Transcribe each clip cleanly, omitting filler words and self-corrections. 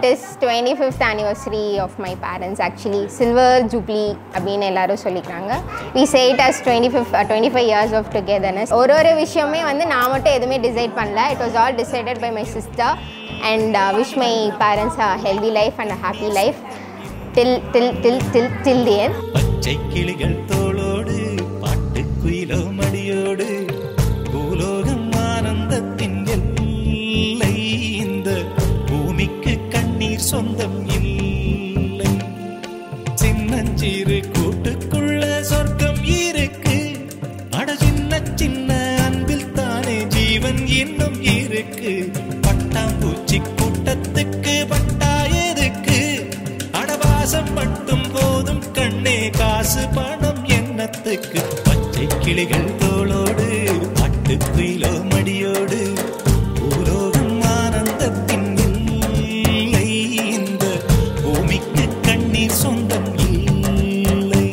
it is 25th anniversary of my parents actually. Silver Jubilee அப்படின்னு எல்லாரும் சொல்லிக்கிறாங்க. We say it as 25 years of togetherness. ஒரு விஷயமே வந்து நான் மட்டும் எதுவுமே டிசைட் பண்ணல. It was all decided by my sister and wish my parents a healthy life and a happy life till the end. பச்சை கிளிகள் தோளோடு பாட்டு குயிலோ மடியோடு பூலோகம் ஆனந்தத்தின் எல்லை இந்த பூமிக்கு கண்ணீர் சொந்தம் இல்லை சின்னஞ்சிறு கூட்டுக்குள்ள சொர்க்கம் இருக்கு அட சின்ன சின்ன அன்பில் தானே ஜீவன் இன்னும் இருக்கு பட்டாம்பூச்சி கூட்டத்துக்கு பட்டா எதுக்கு அடவாசம் மட்டும் போதும் கண்ணே காசு பணம் என்னத்துக்கு பச்சை கிளிகள் தோளோடு பட்டு குயிலோ மடியோடு பூலோகம் ஆனந்தத்தின் இல்லை இந்த பூமிக்கு கண்ணீர் சொந்தம் இல்லை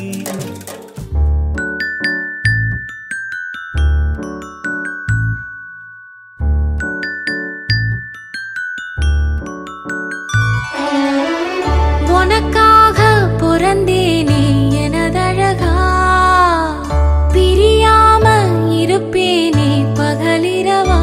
உனக்காக பிறந்தேனே எனதழகா பிரியாம இருப்பேனே பகலிரவா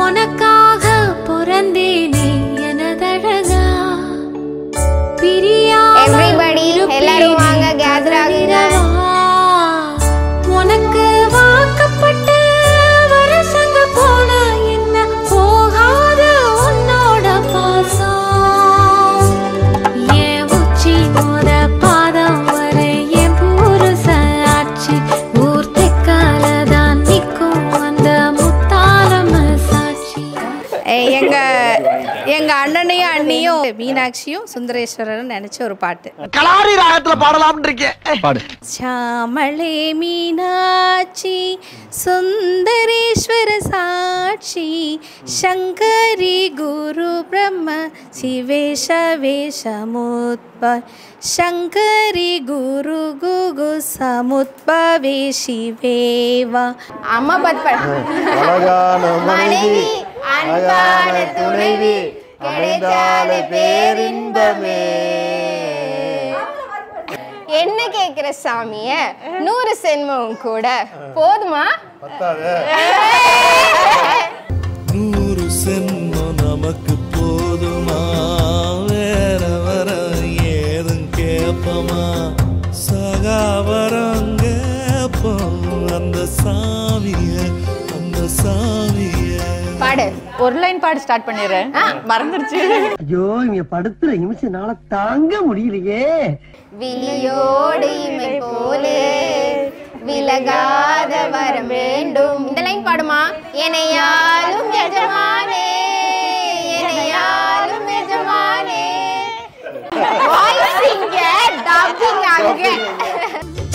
உனக்காக பிறந்தேனே எனதழகா பிரியாம எல்லாரும் வாங்க கேதர் ஆகுங்க. உனக்கு வாக்கப்பட்ட எங்க அண்ணனையும் அண்ணியும் மீனாட்சியும் சுந்தரேஸ்வரன் நினைச்ச ஒரு பாட்டு கலாரி ராகத்துல பாடலாம்னு இருக்கேன் பாடு. சாமளே மீனாட்சி சுந்தரேஸ்வர சாட்சி சங்கரி குரு பிரம்ம சிவேஷ வேஷமுத்ப சங்கரி குரு குகு சமுத்பவே சிவேவா. அம்மா பாட்டு மனைவி அன்பான துணைவி கிடைத்தாலே பேரின்பமே. என்ன கேக்குற சாமிய 100 சென்மம் கூட போதுமா? 100 சென்மம் நமக்கு போதுமா வேற வர ஏதும் கேப்பமா சகாவரம் கேப்போம் அந்த சாமிய பாடு. ஒரு லைன் பாடு ஸ்டார்ட் பண்ணிடுறேன். மறந்துருச்சு. ஐயோ இங்க படுத்துற நிமிஷம்னால தாங்க முடியலையே. விழியோடு இமை போலே விலகாத வர வேண்டும். இந்த லைன் பாடுமா. என்னையாலும் எஜமானே என்னையாலும் எஜமானே. வாய்ஸ் இங்க டப்பிங் அங்க.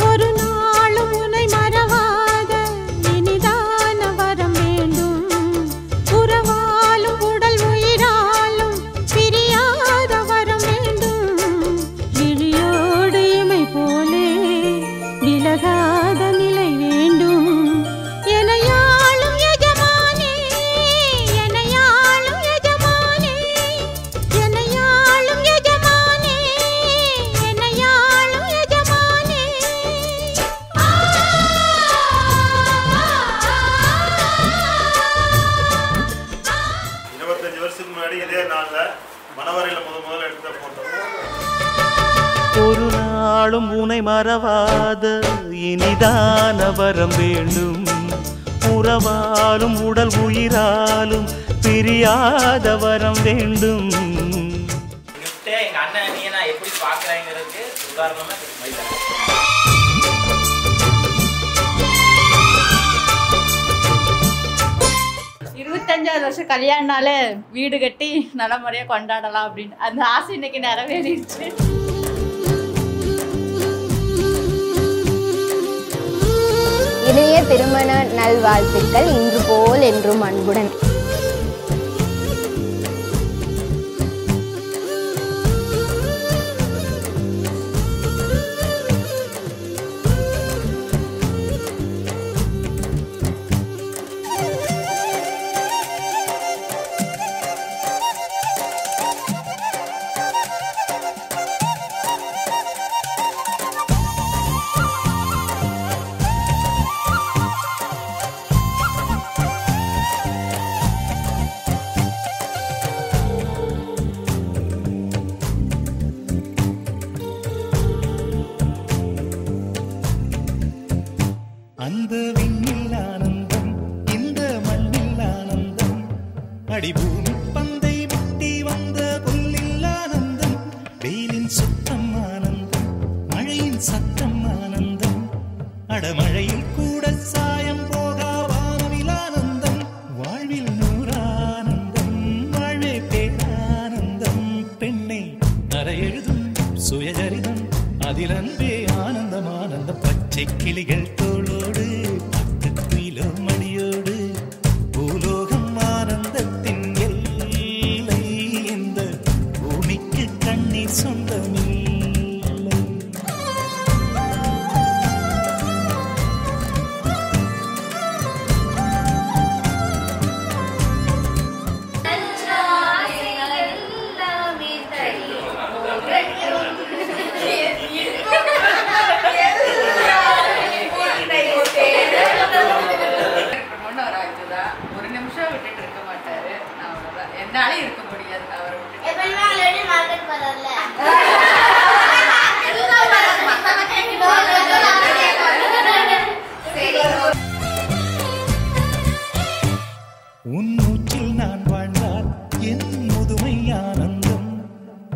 ஒரு நாளும் உன்னை மறவாத இனிதான வரம் வேண்டும் உறவாலும் உடல் உயிராலும் பிரியாத வரம் வேண்டும் விழியோடு இமை போலே விலகாத நிலை வேண்டும் எனையாளும் எஜமானே எனையாளும் எஜமானே எனையாளும் எஜமானே எனையாளும் எஜமானே. 25 வருஷத்துக்கு முன்னாடி இதே நாள்ல மணவரையில முதல்ல எடுத்த போட்டோ. ஒரு நாளும் உனை மறவாத இனிதான வரம் வேண்டும் உறவாலும் உடல் உயிராலும் பிரியாத வரம் வேண்டும். எங்க அண்ணன் நீ நான் எப்படி பாக்குறேங்கிறதுக்கு உதாரணமா 25வது வருஷம் கல்யாணனால வீடு கட்டி நல்ல முறையா கொண்டாடலாம் அப்படின்னு அந்த ஆசை இன்னைக்கு நிறைவேறிடுச்சு. இனிய திருமண நல்வாழ்த்துக்கள். இன்று போல் என்றும் அன்புடன். அடிபூமி பந்தை முட்டி வந்த புல்லில் ஆனந்தம், வெயிலின் சுத்தம் ஆனந்தம், மழையின் சத்தம் ஆனந்தம், அடமழையில் கூட சாயம் போகா வானவில் ஆனந்தம், வாழ்வில் நூறானந்தம், வாழ்வே பேரானந்தம். பெண்ணை அறை எழுதும் சுயஜரிதம், அதில் அன்பே ஆனந்தம் ஆனந்தம். பச்சை கிளிகள் தோளோடு, பத்து குயிலோ மணியோடு, பூலோகம் ஆனந்தத்தின் எல்லை. இந்த பூமிக்கு கண்ணீர் சொந்தமில்லை. ஒரு நிமிஷம் விட்டுட்டு இருக்க மாட்டாரு. அவ்வளவுதான், என்னாலே இருக்க முடியாது அவரை விட்டுட்டு. உன் மூச்சில் நான் வாழ்ந்தால் என் முதுமை ஆனந்தம்,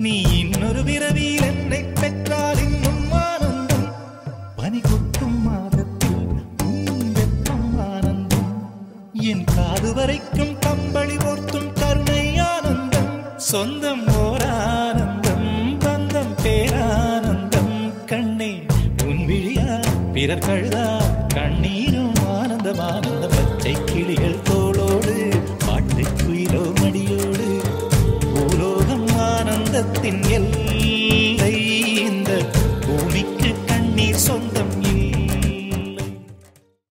நீ இன்னொரு பிறவியில் என்னை பெற்றால் இன்னும் ஆனந்தம். பனி கொட்டும் மாதத்தில் உன் வெப்பம் ஆனந்தம், என் காது வரைக்கும் கம்பளி போர்த்தும் கருணை ஆனந்தம். சொந்தம் ஓர் ஆனந்தம், பந்தம் பேரானந்தம். கண்ணே உன் விழியா பிறர் கழுதா, கண்ணீரும் ஆனந்தம் ஆனந்தம். பச்சை கிளிகள் தோளோடு, பாட்டு குயிலோ மடியோடு, பூலோகம் ஆனந்தத்தின் எல்லை.